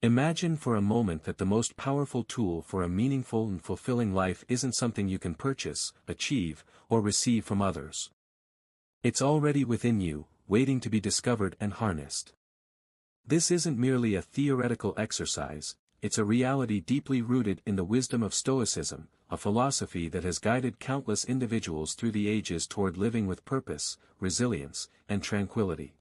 Imagine for a moment that the most powerful tool for a meaningful and fulfilling life isn't something you can purchase, achieve, or receive from others. It's already within you, waiting to be discovered and harnessed. This isn't merely a theoretical exercise, it's a reality deeply rooted in the wisdom of Stoicism, a philosophy that has guided countless individuals through the ages toward living with purpose, resilience, and tranquility.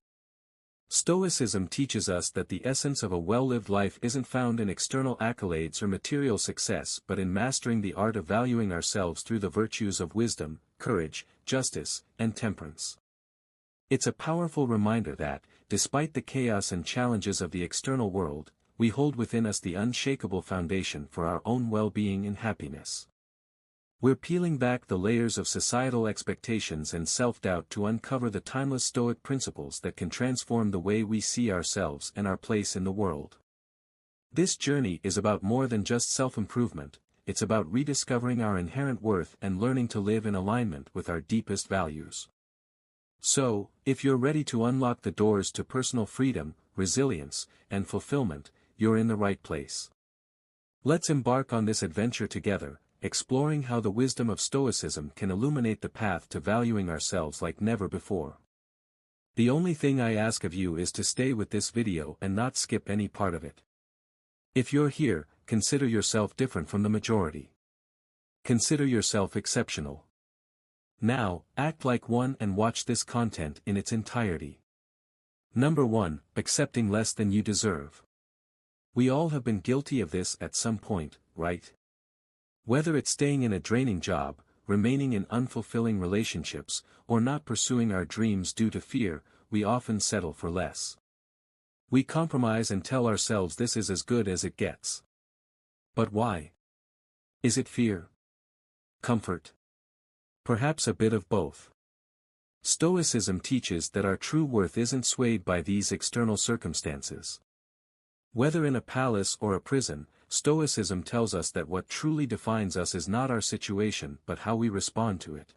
Stoicism teaches us that the essence of a well-lived life isn't found in external accolades or material success but in mastering the art of valuing ourselves through the virtues of wisdom, courage, justice, and temperance. It's a powerful reminder that, despite the chaos and challenges of the external world, we hold within us the unshakable foundation for our own well-being and happiness. We're peeling back the layers of societal expectations and self-doubt to uncover the timeless Stoic principles that can transform the way we see ourselves and our place in the world. This journey is about more than just self-improvement, it's about rediscovering our inherent worth and learning to live in alignment with our deepest values. So, if you're ready to unlock the doors to personal freedom, resilience, and fulfillment, you're in the right place. Let's embark on this adventure together, exploring how the wisdom of Stoicism can illuminate the path to valuing ourselves like never before. The only thing I ask of you is to stay with this video and not skip any part of it. If you're here, consider yourself different from the majority. Consider yourself exceptional. Now, act like one and watch this content in its entirety. Number 1, accepting less than you deserve. We all have been guilty of this at some point, right? Whether it's staying in a draining job, remaining in unfulfilling relationships, or not pursuing our dreams due to fear, we often settle for less. We compromise and tell ourselves this is as good as it gets. But why? Is it fear? Comfort? Perhaps a bit of both. Stoicism teaches that our true worth isn't swayed by these external circumstances. Whether in a palace or a prison, Stoicism tells us that what truly defines us is not our situation but how we respond to it.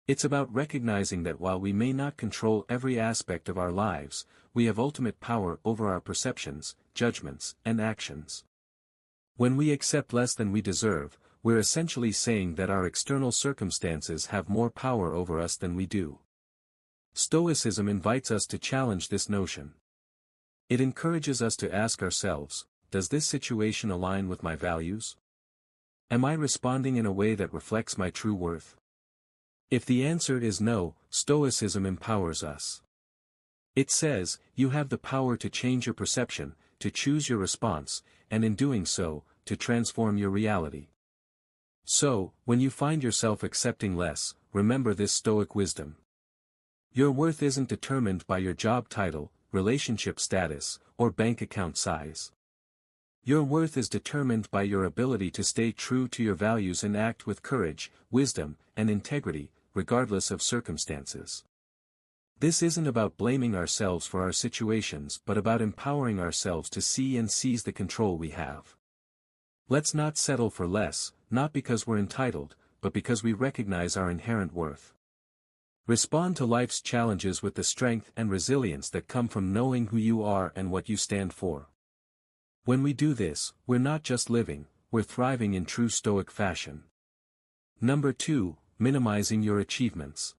It's about recognizing that while we may not control every aspect of our lives, we have ultimate power over our perceptions, judgments, and actions. When we accept less than we deserve, we're essentially saying that our external circumstances have more power over us than we do. Stoicism invites us to challenge this notion. It encourages us to ask ourselves, does this situation align with my values? Am I responding in a way that reflects my true worth? If the answer is no, Stoicism empowers us. It says, you have the power to change your perception, to choose your response, and in doing so, to transform your reality. So, when you find yourself accepting less, remember this Stoic wisdom. Your worth isn't determined by your job title, relationship status, or bank account size. Your worth is determined by your ability to stay true to your values and act with courage, wisdom, and integrity, regardless of circumstances. This isn't about blaming ourselves for our situations but about empowering ourselves to see and seize the control we have. Let's not settle for less, not because we're entitled, but because we recognize our inherent worth. Respond to life's challenges with the strength and resilience that come from knowing who you are and what you stand for. When we do this, we're not just living, we're thriving in true Stoic fashion. Number 2, minimizing your achievements.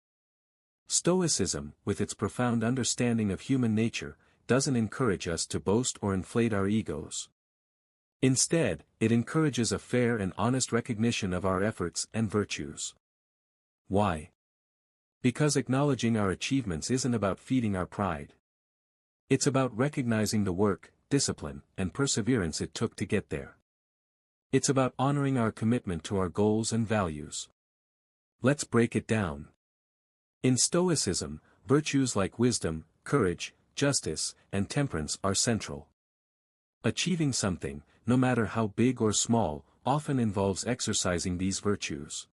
Stoicism, with its profound understanding of human nature, doesn't encourage us to boast or inflate our egos. Instead, it encourages a fair and honest recognition of our efforts and virtues. Why? Because acknowledging our achievements isn't about feeding our pride. It's about recognizing the work, discipline, and perseverance it took to get there. It's about honoring our commitment to our goals and values. Let's break it down. In Stoicism, virtues like wisdom, courage, justice, and temperance are central. Achieving something, no matter how big or small, often involves exercising these virtues.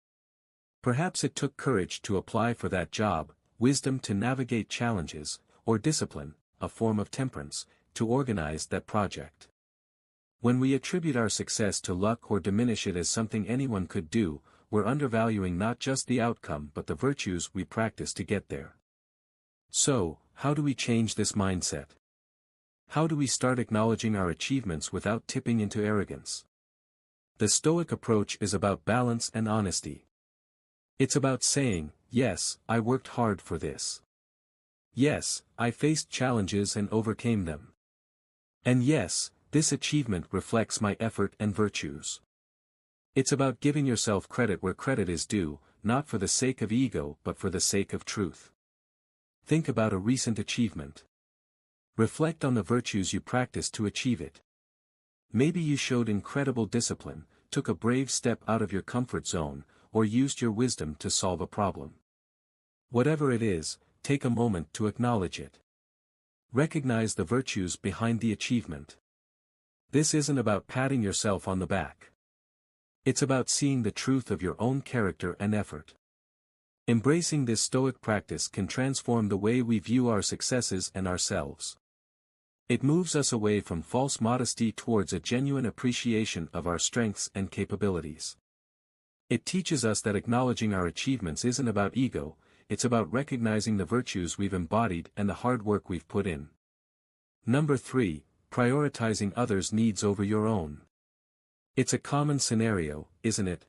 Perhaps it took courage to apply for that job, wisdom to navigate challenges, or discipline, a form of temperance, to organize that project. When we attribute our success to luck or diminish it as something anyone could do, we're undervaluing not just the outcome but the virtues we practice to get there. So, how do we change this mindset? How do we start acknowledging our achievements without tipping into arrogance? The Stoic approach is about balance and honesty. It's about saying, yes, I worked hard for this. Yes, I faced challenges and overcame them. And yes, this achievement reflects my effort and virtues. It's about giving yourself credit where credit is due, not for the sake of ego but for the sake of truth. Think about a recent achievement. Reflect on the virtues you practiced to achieve it. Maybe you showed incredible discipline, took a brave step out of your comfort zone, or used your wisdom to solve a problem. Whatever it is, take a moment to acknowledge it. Recognize the virtues behind the achievement. This isn't about patting yourself on the back. It's about seeing the truth of your own character and effort. Embracing this Stoic practice can transform the way we view our successes and ourselves. It moves us away from false modesty towards a genuine appreciation of our strengths and capabilities. It teaches us that acknowledging our achievements isn't about ego, it's about recognizing the virtues we've embodied and the hard work we've put in. Number 3, prioritizing others' needs over your own. It's a common scenario, isn't it?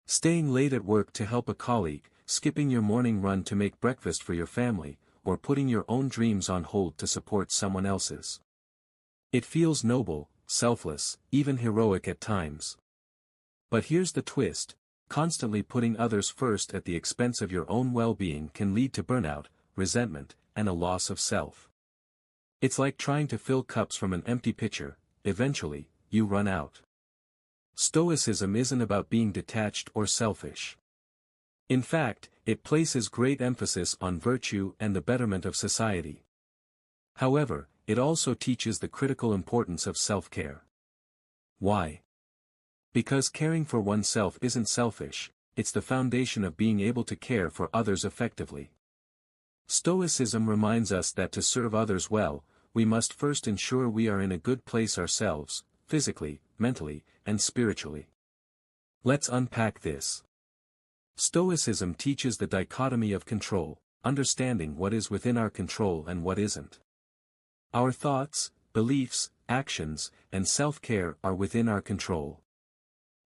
Staying late at work to help a colleague, skipping your morning run to make breakfast for your family, or putting your own dreams on hold to support someone else's. It feels noble, selfless, even heroic at times. But here's the twist: constantly putting others first at the expense of your own well-being can lead to burnout, resentment, and a loss of self. It's like trying to fill cups from an empty pitcher. Eventually, you run out. Stoicism isn't about being detached or selfish. In fact, it places great emphasis on virtue and the betterment of society. However, it also teaches the critical importance of self-care. Why? Because caring for oneself isn't selfish, it's the foundation of being able to care for others effectively. Stoicism reminds us that to serve others well, we must first ensure we are in a good place ourselves, physically, mentally, and spiritually. Let's unpack this. Stoicism teaches the dichotomy of control, understanding what is within our control and what isn't. Our thoughts, beliefs, actions, and self-care are within our control.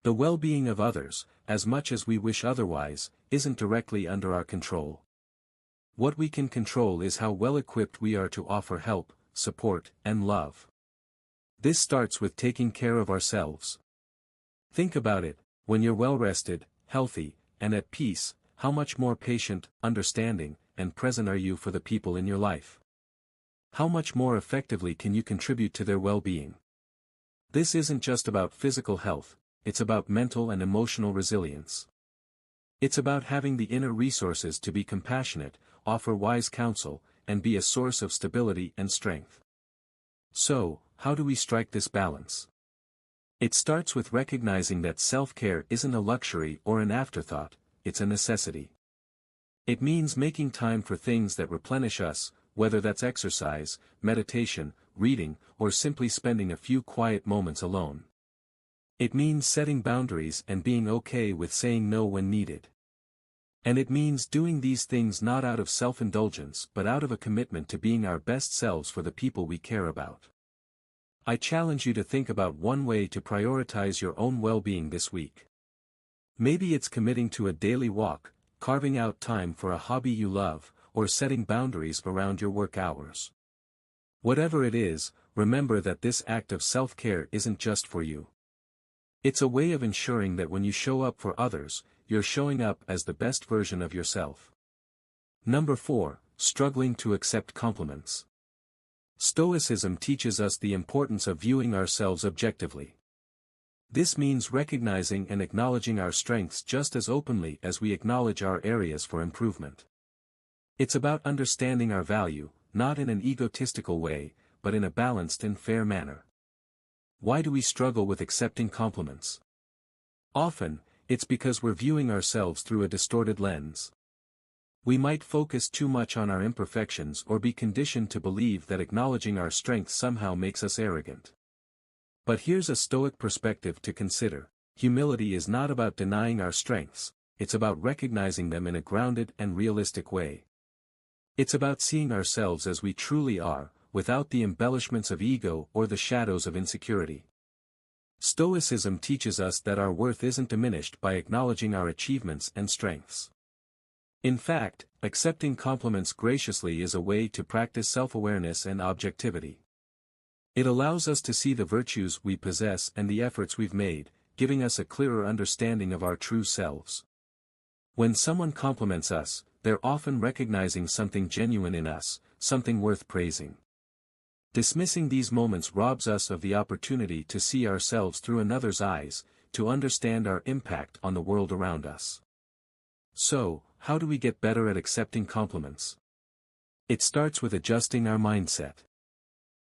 The well-being of others, as much as we wish otherwise, isn't directly under our control. What we can control is how well-equipped we are to offer help, support, and love. This starts with taking care of ourselves. Think about it: when you're well-rested, healthy, and at peace, how much more patient, understanding, and present are you for the people in your life? How much more effectively can you contribute to their well-being? This isn't just about physical health, it's about mental and emotional resilience. It's about having the inner resources to be compassionate, offer wise counsel, and be a source of stability and strength. So, how do we strike this balance? It starts with recognizing that self-care isn't a luxury or an afterthought, it's a necessity. It means making time for things that replenish us, whether that's exercise, meditation, reading, or simply spending a few quiet moments alone. It means setting boundaries and being okay with saying no when needed. And it means doing these things not out of self-indulgence but out of a commitment to being our best selves for the people we care about. I challenge you to think about one way to prioritize your own well-being this week. Maybe it's committing to a daily walk, carving out time for a hobby you love, or setting boundaries around your work hours. Whatever it is, remember that this act of self-care isn't just for you. It's a way of ensuring that when you show up for others, you're showing up as the best version of yourself. Number 4, struggling to accept compliments. Stoicism teaches us the importance of viewing ourselves objectively. This means recognizing and acknowledging our strengths just as openly as we acknowledge our areas for improvement. It's about understanding our value, not in an egotistical way, but in a balanced and fair manner. Why do we struggle with accepting compliments? Often, it's because we're viewing ourselves through a distorted lens. We might focus too much on our imperfections or be conditioned to believe that acknowledging our strengths somehow makes us arrogant. But here's a Stoic perspective to consider: humility is not about denying our strengths, it's about recognizing them in a grounded and realistic way. It's about seeing ourselves as we truly are, without the embellishments of ego or the shadows of insecurity. Stoicism teaches us that our worth isn't diminished by acknowledging our achievements and strengths. In fact, accepting compliments graciously is a way to practice self-awareness and objectivity. It allows us to see the virtues we possess and the efforts we've made, giving us a clearer understanding of our true selves. When someone compliments us, they're often recognizing something genuine in us, something worth praising. Dismissing these moments robs us of the opportunity to see ourselves through another's eyes, to understand our impact on the world around us. So, how do we get better at accepting compliments? It starts with adjusting our mindset.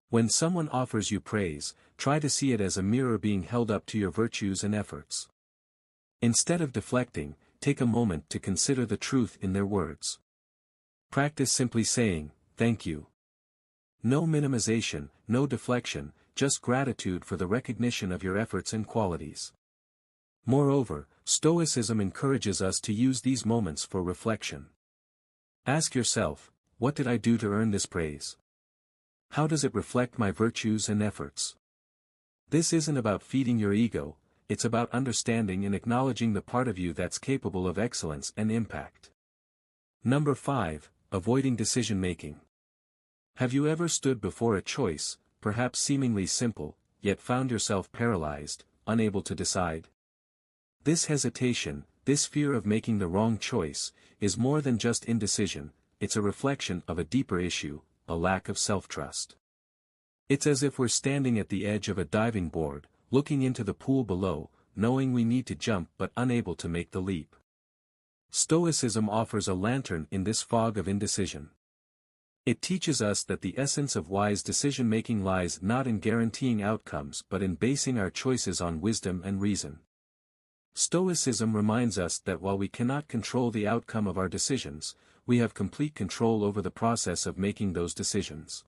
When someone offers you praise, try to see it as a mirror being held up to your virtues and efforts. Instead of deflecting, take a moment to consider the truth in their words. Practice simply saying, "Thank you." No minimization, no deflection, just gratitude for the recognition of your efforts and qualities. Moreover, Stoicism encourages us to use these moments for reflection. Ask yourself, what did I do to earn this praise? How does it reflect my virtues and efforts? This isn't about feeding your ego, it's about understanding and acknowledging the part of you that's capable of excellence and impact. Number 5, avoiding decision-making. Have you ever stood before a choice, perhaps seemingly simple, yet found yourself paralyzed, unable to decide? This hesitation, this fear of making the wrong choice, is more than just indecision, it's a reflection of a deeper issue, a lack of self-trust. It's as if we're standing at the edge of a diving board, looking into the pool below, knowing we need to jump but unable to make the leap. Stoicism offers a lantern in this fog of indecision. It teaches us that the essence of wise decision-making lies not in guaranteeing outcomes but in basing our choices on wisdom and reason. Stoicism reminds us that while we cannot control the outcome of our decisions, we have complete control over the process of making those decisions.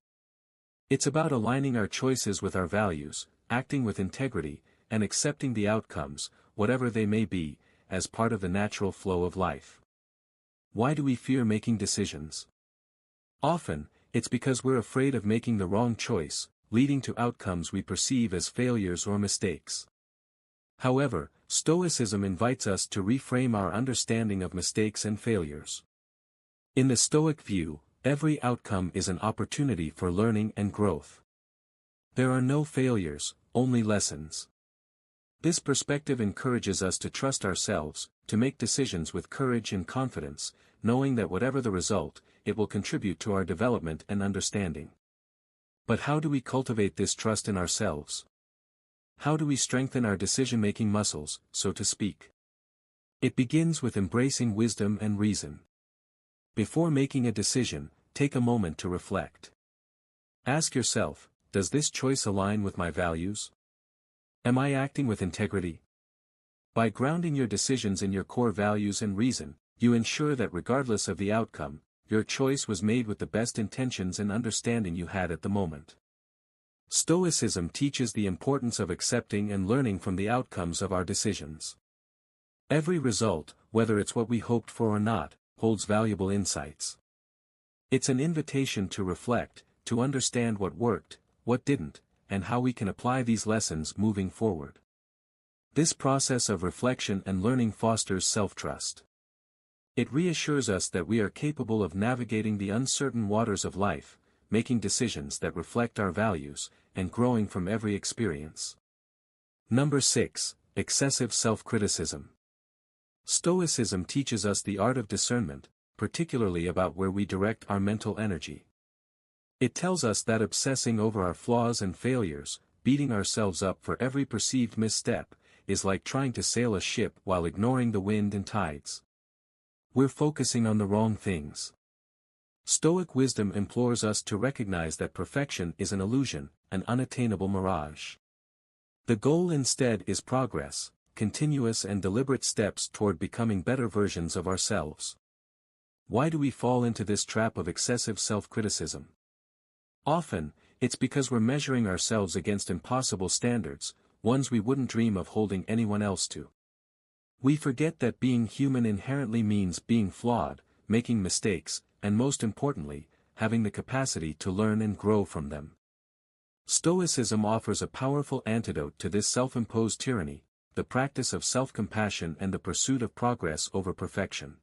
It's about aligning our choices with our values, acting with integrity, and accepting the outcomes, whatever they may be, as part of the natural flow of life. Why do we fear making decisions? Often, it's because we're afraid of making the wrong choice, leading to outcomes we perceive as failures or mistakes. However, Stoicism invites us to reframe our understanding of mistakes and failures. In the Stoic view, every outcome is an opportunity for learning and growth. There are no failures, only lessons. This perspective encourages us to trust ourselves, to make decisions with courage and confidence, knowing that whatever the result, it will contribute to our development and understanding. But how do we cultivate this trust in ourselves? How do we strengthen our decision-making muscles, so to speak? It begins with embracing wisdom and reason. Before making a decision, take a moment to reflect. Ask yourself, does this choice align with my values? Am I acting with integrity? By grounding your decisions in your core values and reason, you ensure that regardless of the outcome, your choice was made with the best intentions and understanding you had at the moment. Stoicism teaches the importance of accepting and learning from the outcomes of our decisions. Every result, whether it's what we hoped for or not, holds valuable insights. It's an invitation to reflect, to understand what worked, what didn't, and how we can apply these lessons moving forward. This process of reflection and learning fosters self-trust. It reassures us that we are capable of navigating the uncertain waters of life, making decisions that reflect our values, and growing from every experience. Number 6, excessive self-criticism. Stoicism teaches us the art of discernment, particularly about where we direct our mental energy. It tells us that obsessing over our flaws and failures, beating ourselves up for every perceived misstep, is like trying to sail a ship while ignoring the wind and tides. We're focusing on the wrong things. Stoic wisdom implores us to recognize that perfection is an illusion, an unattainable mirage. The goal instead is progress, continuous and deliberate steps toward becoming better versions of ourselves. Why do we fall into this trap of excessive self-criticism? Often, it's because we're measuring ourselves against impossible standards, ones we wouldn't dream of holding anyone else to. We forget that being human inherently means being flawed, making mistakes, and most importantly, having the capacity to learn and grow from them. Stoicism offers a powerful antidote to this self-imposed tyranny, the practice of self-compassion and the pursuit of progress over perfection.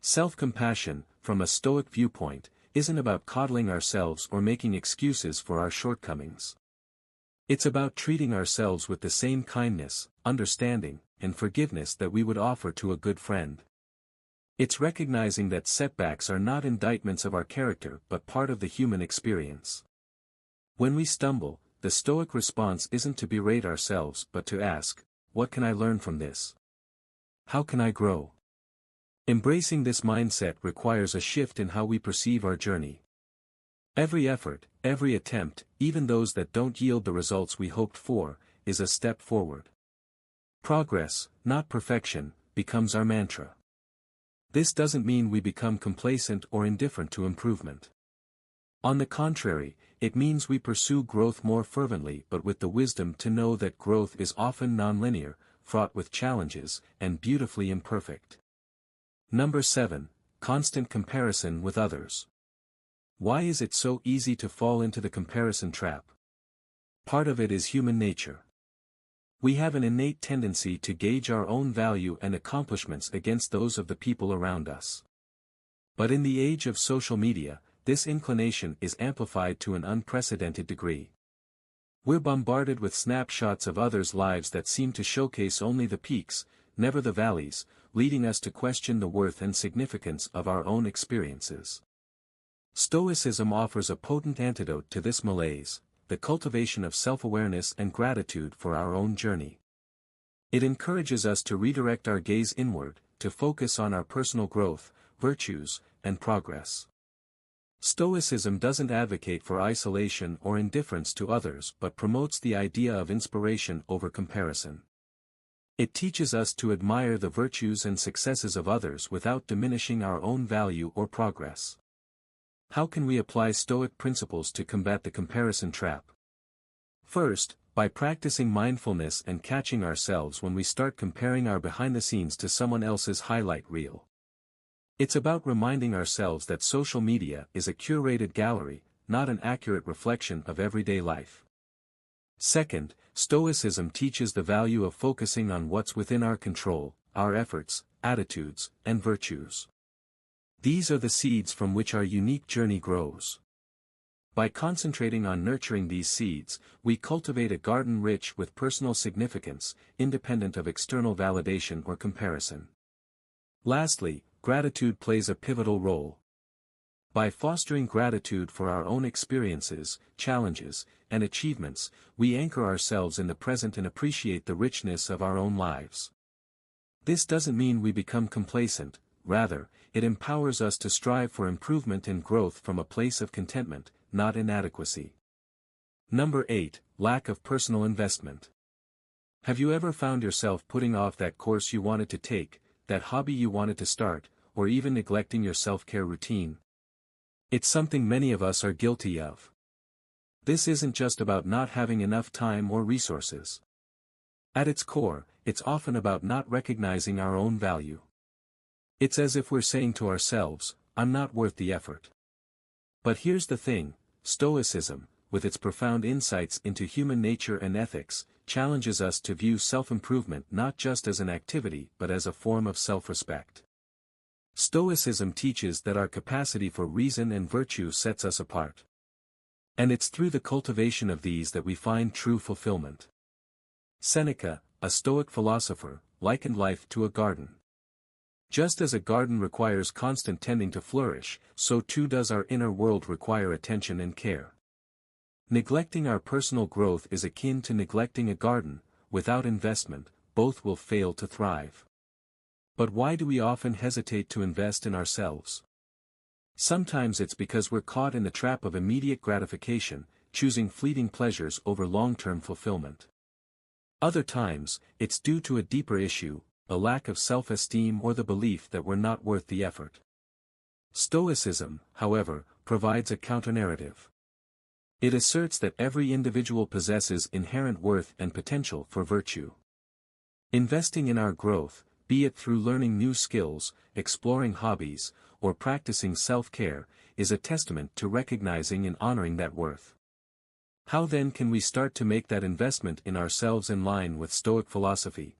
Self-compassion, from a Stoic viewpoint, isn't about coddling ourselves or making excuses for our shortcomings. It's about treating ourselves with the same kindness, understanding, and forgiveness that we would offer to a good friend. It's recognizing that setbacks are not indictments of our character but part of the human experience. When we stumble, the Stoic response isn't to berate ourselves but to ask, what can I learn from this? How can I grow? Embracing this mindset requires a shift in how we perceive our journey. Every effort, every attempt, even those that don't yield the results we hoped for, is a step forward. Progress, not perfection, becomes our mantra. This doesn't mean we become complacent or indifferent to improvement. On the contrary, it means we pursue growth more fervently but with the wisdom to know that growth is often nonlinear, fraught with challenges, and beautifully imperfect. Number 7. Constant comparison with others. Why is it so easy to fall into the comparison trap? Part of it is human nature. We have an innate tendency to gauge our own value and accomplishments against those of the people around us. But in the age of social media, this inclination is amplified to an unprecedented degree. We're bombarded with snapshots of others' lives that seem to showcase only the peaks, never the valleys, leading us to question the worth and significance of our own experiences. Stoicism offers a potent antidote to this malaise, the cultivation of self-awareness and gratitude for our own journey. It encourages us to redirect our gaze inward, to focus on our personal growth, virtues, and progress. Stoicism doesn't advocate for isolation or indifference to others but promotes the idea of inspiration over comparison. It teaches us to admire the virtues and successes of others without diminishing our own value or progress. How can we apply Stoic principles to combat the comparison trap? First, by practicing mindfulness and catching ourselves when we start comparing our behind-the-scenes to someone else's highlight reel. It's about reminding ourselves that social media is a curated gallery, not an accurate reflection of everyday life. Second, Stoicism teaches the value of focusing on what's within our control, our efforts, attitudes, and virtues. These are the seeds from which our unique journey grows. By concentrating on nurturing these seeds, we cultivate a garden rich with personal significance, independent of external validation or comparison. Lastly, gratitude plays a pivotal role. By fostering gratitude for our own experiences, challenges, and achievements, we anchor ourselves in the present and appreciate the richness of our own lives. This doesn't mean we become complacent, rather, it empowers us to strive for improvement and growth from a place of contentment, not inadequacy. Number 8. Lack of personal investment. Have you ever found yourself putting off that course you wanted to take, that hobby you wanted to start, or even neglecting your self-care routine? It's something many of us are guilty of. This isn't just about not having enough time or resources. At its core, it's often about not recognizing our own value. It's as if we're saying to ourselves, I'm not worth the effort. But here's the thing, Stoicism, with its profound insights into human nature and ethics, challenges us to view self-improvement not just as an activity but as a form of self-respect. Stoicism teaches that our capacity for reason and virtue sets us apart. And it's through the cultivation of these that we find true fulfillment. Seneca, a Stoic philosopher, likened life to a garden. Just as a garden requires constant tending to flourish, so too does our inner world require attention and care. Neglecting our personal growth is akin to neglecting a garden. Without investment, both will fail to thrive. But why do we often hesitate to invest in ourselves? Sometimes it's because we're caught in the trap of immediate gratification, choosing fleeting pleasures over long-term fulfillment. Other times, it's due to a deeper issue, a lack of self-esteem or the belief that we're not worth the effort. Stoicism, however, provides a counter-narrative. It asserts that every individual possesses inherent worth and potential for virtue. Investing in our growth, be it through learning new skills, exploring hobbies, or practicing self-care, is a testament to recognizing and honoring that worth. How then can we start to make that investment in ourselves in line with Stoic philosophy?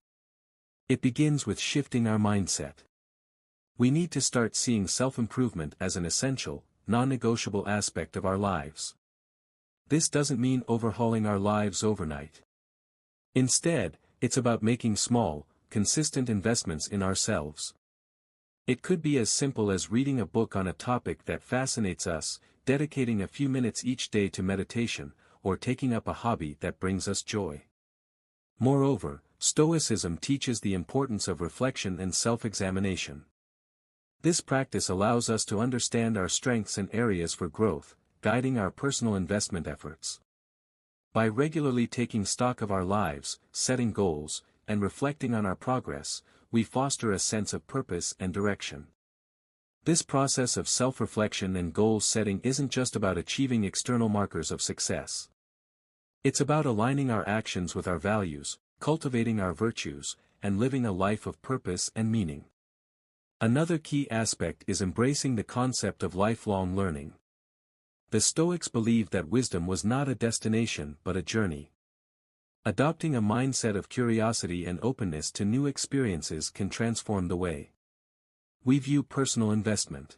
It begins with shifting our mindset. We need to start seeing self-improvement as an essential, non-negotiable aspect of our lives. This doesn't mean overhauling our lives overnight. Instead, it's about making small, consistent investments in ourselves. It could be as simple as reading a book on a topic that fascinates us, dedicating a few minutes each day to meditation, or taking up a hobby that brings us joy. Moreover, Stoicism teaches the importance of reflection and self-examination. This practice allows us to understand our strengths and areas for growth, guiding our personal investment efforts. By regularly taking stock of our lives, setting goals, and reflecting on our progress, we foster a sense of purpose and direction. This process of self-reflection and goal-setting isn't just about achieving external markers of success. It's about aligning our actions with our values, cultivating our virtues, and living a life of purpose and meaning. Another key aspect is embracing the concept of lifelong learning. The Stoics believed that wisdom was not a destination but a journey. Adopting a mindset of curiosity and openness to new experiences can transform the way we view personal investment.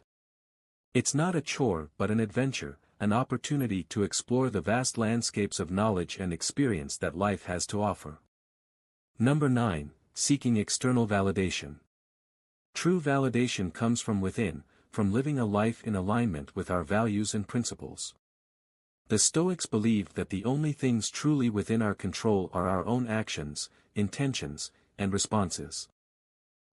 It's not a chore but an adventure, an opportunity to explore the vast landscapes of knowledge and experience that life has to offer. Number 9. Seeking external validation. True validation comes from within, from living a life in alignment with our values and principles. The Stoics believed that the only things truly within our control are our own actions, intentions, and responses.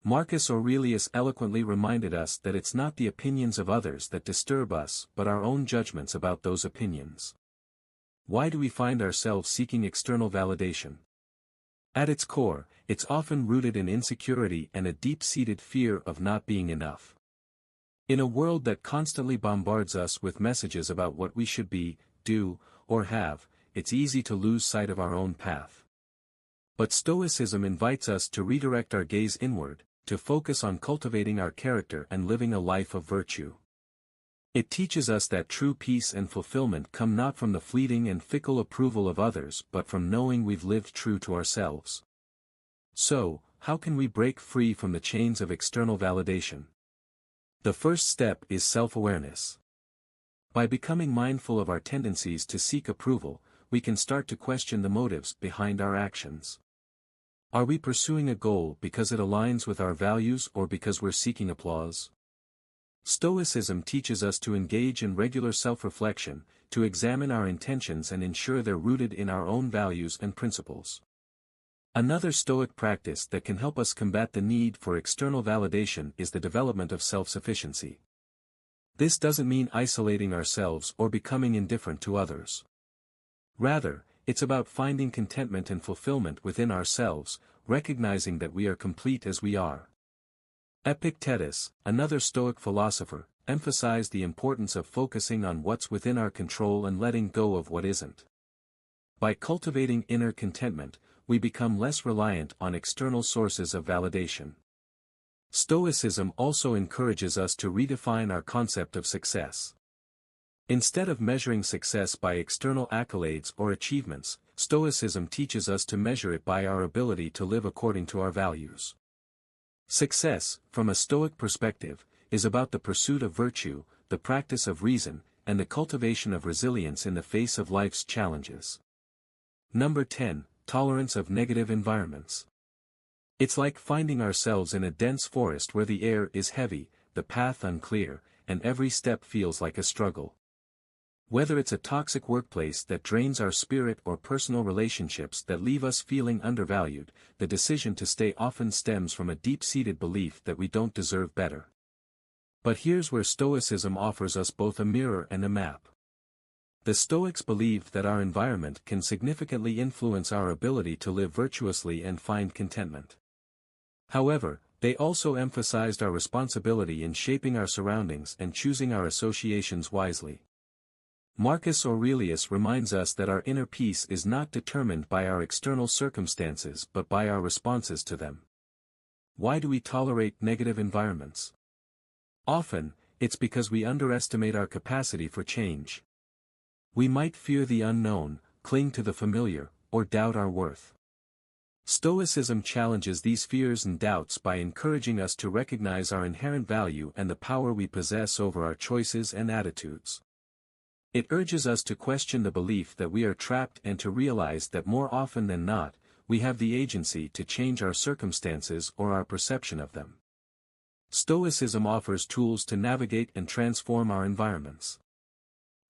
Marcus Aurelius eloquently reminded us that it's not the opinions of others that disturb us but our own judgments about those opinions. Why do we find ourselves seeking external validation? At its core, it's often rooted in insecurity and a deep-seated fear of not being enough. In a world that constantly bombards us with messages about what we should be, do, or have, it's easy to lose sight of our own path. But Stoicism invites us to redirect our gaze inward, to focus on cultivating our character and living a life of virtue. It teaches us that true peace and fulfillment come not from the fleeting and fickle approval of others but from knowing we've lived true to ourselves. So, how can we break free from the chains of external validation? The first step is self-awareness. By becoming mindful of our tendencies to seek approval, we can start to question the motives behind our actions. Are we pursuing a goal because it aligns with our values or because we're seeking applause? Stoicism teaches us to engage in regular self-reflection, to examine our intentions and ensure they're rooted in our own values and principles. Another Stoic practice that can help us combat the need for external validation is the development of self-sufficiency. This doesn't mean isolating ourselves or becoming indifferent to others. Rather, it's about finding contentment and fulfillment within ourselves, recognizing that we are complete as we are. Epictetus, another Stoic philosopher, emphasized the importance of focusing on what's within our control and letting go of what isn't. By cultivating inner contentment, we become less reliant on external sources of validation. Stoicism also encourages us to redefine our concept of success. Instead of measuring success by external accolades or achievements, Stoicism teaches us to measure it by our ability to live according to our values. Success, from a Stoic perspective, is about the pursuit of virtue, the practice of reason, and the cultivation of resilience in the face of life's challenges. Number 10. Tolerance of negative environments. It's like finding ourselves in a dense forest where the air is heavy, the path unclear, and every step feels like a struggle. Whether it's a toxic workplace that drains our spirit or personal relationships that leave us feeling undervalued, the decision to stay often stems from a deep-seated belief that we don't deserve better. But here's where Stoicism offers us both a mirror and a map. The Stoics believed that our environment can significantly influence our ability to live virtuously and find contentment. However, they also emphasized our responsibility in shaping our surroundings and choosing our associations wisely. Marcus Aurelius reminds us that our inner peace is not determined by our external circumstances but by our responses to them. Why do we tolerate negative environments? Often, it's because we underestimate our capacity for change. We might fear the unknown, cling to the familiar, or doubt our worth. Stoicism challenges these fears and doubts by encouraging us to recognize our inherent value and the power we possess over our choices and attitudes. It urges us to question the belief that we are trapped and to realize that more often than not, we have the agency to change our circumstances or our perception of them. Stoicism offers tools to navigate and transform our environments.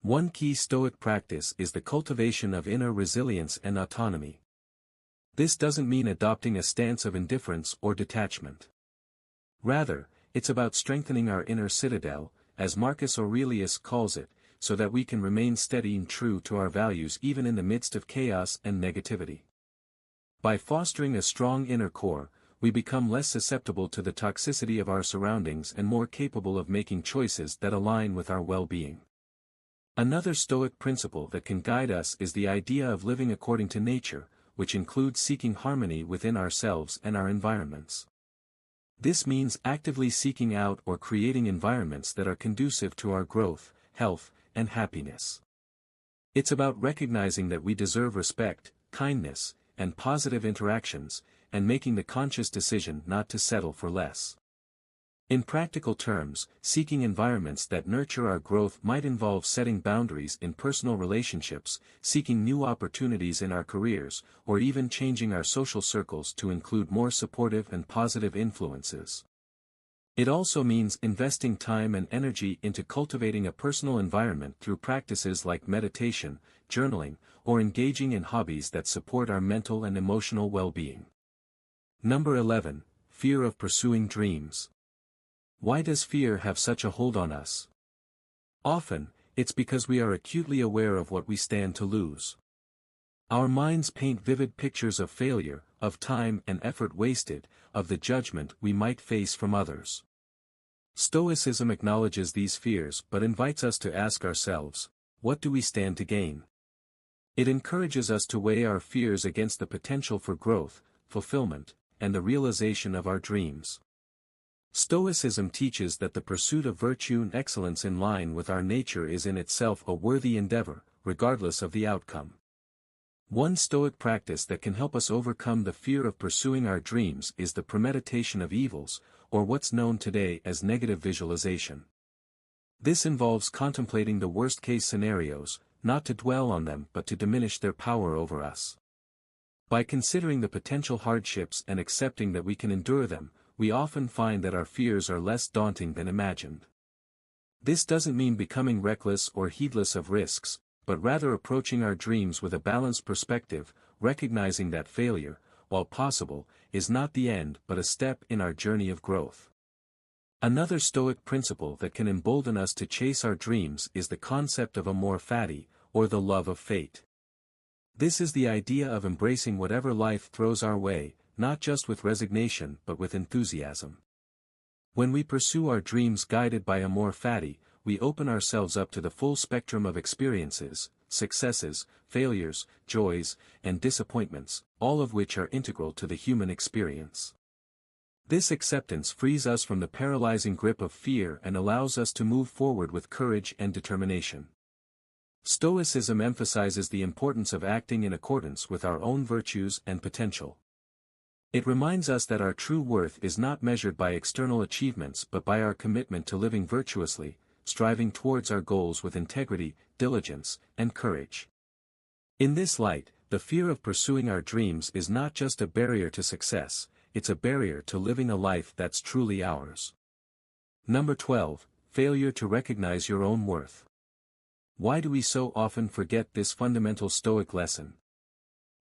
One key Stoic practice is the cultivation of inner resilience and autonomy. This doesn't mean adopting a stance of indifference or detachment. Rather, it's about strengthening our inner citadel, as Marcus Aurelius calls it, so that we can remain steady and true to our values even in the midst of chaos and negativity. By fostering a strong inner core, we become less susceptible to the toxicity of our surroundings and more capable of making choices that align with our well-being. Another Stoic principle that can guide us is the idea of living according to nature, which includes seeking harmony within ourselves and our environments. This means actively seeking out or creating environments that are conducive to our growth, health, and happiness. It's about recognizing that we deserve respect, kindness, and positive interactions, and making the conscious decision not to settle for less. In practical terms, seeking environments that nurture our growth might involve setting boundaries in personal relationships, seeking new opportunities in our careers, or even changing our social circles to include more supportive and positive influences. It also means investing time and energy into cultivating a personal environment through practices like meditation, journaling, or engaging in hobbies that support our mental and emotional well-being. Number 11. Fear of pursuing dreams. Why does fear have such a hold on us? Often, it's because we are acutely aware of what we stand to lose. Our minds paint vivid pictures of failure, of time and effort wasted, of the judgment we might face from others. Stoicism acknowledges these fears but invites us to ask ourselves, what do we stand to gain? It encourages us to weigh our fears against the potential for growth, fulfillment, and the realization of our dreams. Stoicism teaches that the pursuit of virtue and excellence in line with our nature is in itself a worthy endeavor, regardless of the outcome. One Stoic practice that can help us overcome the fear of pursuing our dreams is the premeditation of evils, or what's known today as negative visualization. This involves contemplating the worst-case scenarios, not to dwell on them but to diminish their power over us. By considering the potential hardships and accepting that we can endure them, we often find that our fears are less daunting than imagined. This doesn't mean becoming reckless or heedless of risks, but rather approaching our dreams with a balanced perspective, recognizing that failure, while possible, is not the end but a step in our journey of growth. Another Stoic principle that can embolden us to chase our dreams is the concept of amor fati, or the love of fate. This is the idea of embracing whatever life throws our way, not just with resignation but with enthusiasm. When we pursue our dreams guided by amor fati, we open ourselves up to the full spectrum of experiences, successes, failures, joys, and disappointments, all of which are integral to the human experience. This acceptance frees us from the paralyzing grip of fear and allows us to move forward with courage and determination. Stoicism emphasizes the importance of acting in accordance with our own virtues and potential. It reminds us that our true worth is not measured by external achievements but by our commitment to living virtuously, striving towards our goals with integrity, diligence, and courage. In this light, the fear of pursuing our dreams is not just a barrier to success, it's a barrier to living a life that's truly ours. Number 12. Failure to recognize your own worth. Why do we so often forget this fundamental Stoic lesson?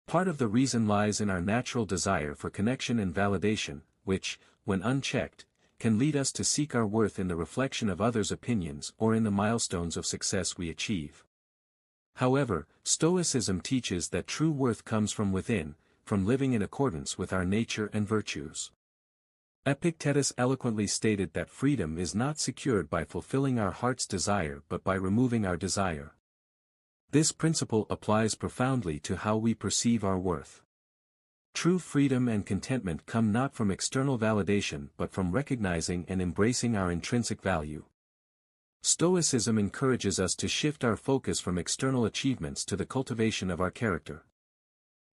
Part of the reason lies in our natural desire for connection and validation, which, when unchecked, can lead us to seek our worth in the reflection of others' opinions or in the milestones of success we achieve. However, Stoicism teaches that true worth comes from within, from living in accordance with our nature and virtues. Epictetus eloquently stated that freedom is not secured by fulfilling our heart's desire but by removing our desire. This principle applies profoundly to how we perceive our worth. True freedom and contentment come not from external validation but from recognizing and embracing our intrinsic value. Stoicism encourages us to shift our focus from external achievements to the cultivation of our character.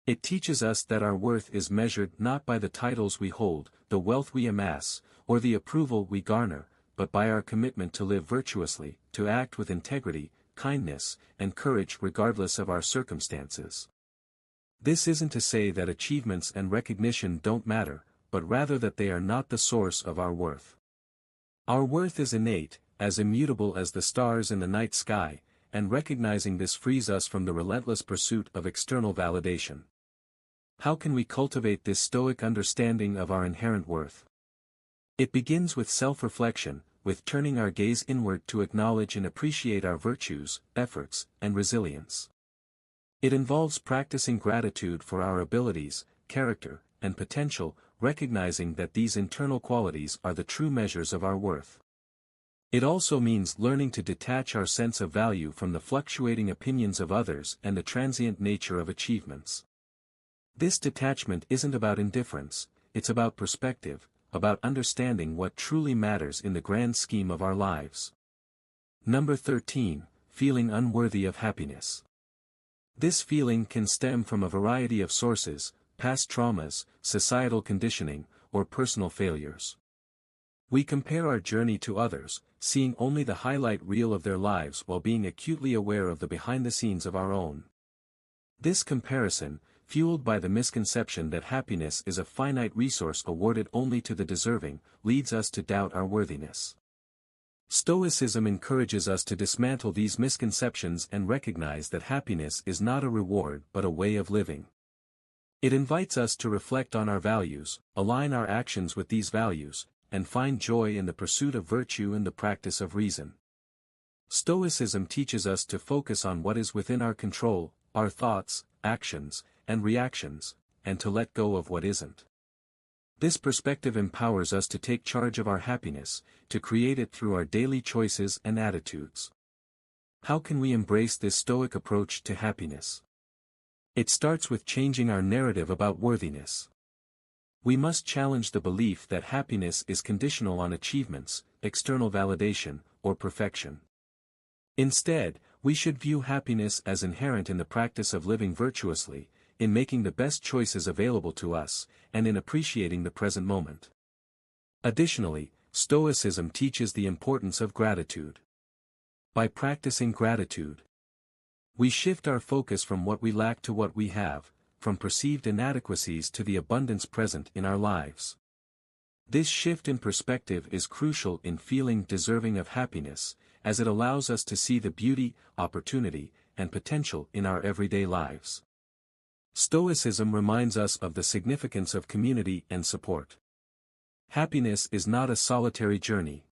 It teaches us that our worth is measured not by the titles we hold, the wealth we amass, or the approval we garner, but by our commitment to live virtuously, to act with integrity, kindness, and courage regardless of our circumstances. This isn't to say that achievements and recognition don't matter, but rather that they are not the source of our worth. Our worth is innate, as immutable as the stars in the night sky, and recognizing this frees us from the relentless pursuit of external validation. How can we cultivate this Stoic understanding of our inherent worth? It begins with self-reflection, with turning our gaze inward to acknowledge and appreciate our virtues, efforts, and resilience. It involves practicing gratitude for our abilities, character, and potential, recognizing that these internal qualities are the true measures of our worth. It also means learning to detach our sense of value from the fluctuating opinions of others and the transient nature of achievements. This detachment isn't about indifference, it's about perspective, about understanding what truly matters in the grand scheme of our lives. Number 13, feeling unworthy of happiness. This feeling can stem from a variety of sources, past traumas, societal conditioning, or personal failures. We compare our journey to others, seeing only the highlight reel of their lives while being acutely aware of the behind the scenes of our own. This comparison, fueled by the misconception that happiness is a finite resource awarded only to the deserving, leads us to doubt our worthiness. Stoicism encourages us to dismantle these misconceptions and recognize that happiness is not a reward but a way of living. It invites us to reflect on our values, align our actions with these values, and find joy in the pursuit of virtue and the practice of reason. Stoicism teaches us to focus on what is within our control, our thoughts, actions, and reactions, and to let go of what isn't. This perspective empowers us to take charge of our happiness, to create it through our daily choices and attitudes. How can we embrace this Stoic approach to happiness? It starts with changing our narrative about worthiness. We must challenge the belief that happiness is conditional on achievements, external validation, or perfection. Instead, we should view happiness as inherent in the practice of living virtuously, in making the best choices available to us, and in appreciating the present moment. Additionally, Stoicism teaches the importance of gratitude. By practicing gratitude, we shift our focus from what we lack to what we have, from perceived inadequacies to the abundance present in our lives. This shift in perspective is crucial in feeling deserving of happiness, as it allows us to see the beauty, opportunity, and potential in our everyday lives. Stoicism reminds us of the significance of community and support. Happiness is not a solitary journey.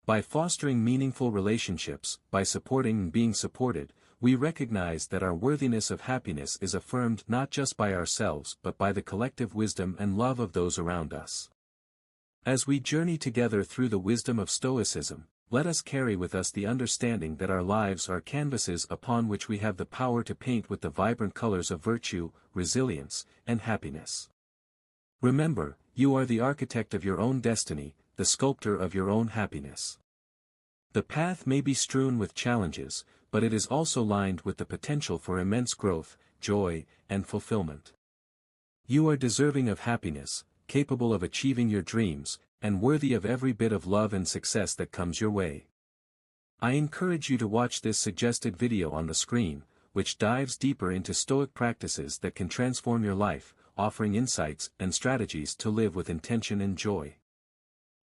By fostering meaningful relationships, by supporting and being supported, we recognize that our worthiness of happiness is affirmed not just by ourselves but by the collective wisdom and love of those around us. As we journey together through the wisdom of Stoicism, let us carry with us the understanding that our lives are canvases upon which we have the power to paint with the vibrant colors of virtue, resilience, and happiness. Remember, you are the architect of your own destiny, the sculptor of your own happiness. The path may be strewn with challenges, but it is also lined with the potential for immense growth, joy, and fulfillment. You are deserving of happiness, capable of achieving your dreams, and worthy of every bit of love and success that comes your way. I encourage you to watch this suggested video on the screen, which dives deeper into Stoic practices that can transform your life, offering insights and strategies to live with intention and joy.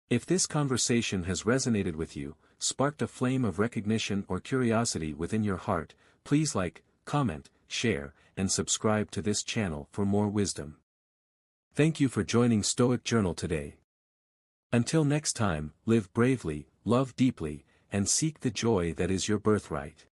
If this conversation has resonated with you, sparked a flame of recognition or curiosity within your heart, please like, comment, share, and subscribe to this channel for more wisdom. Thank you for joining Stoic Journal today. Until next time, live bravely, love deeply, and seek the joy that is your birthright.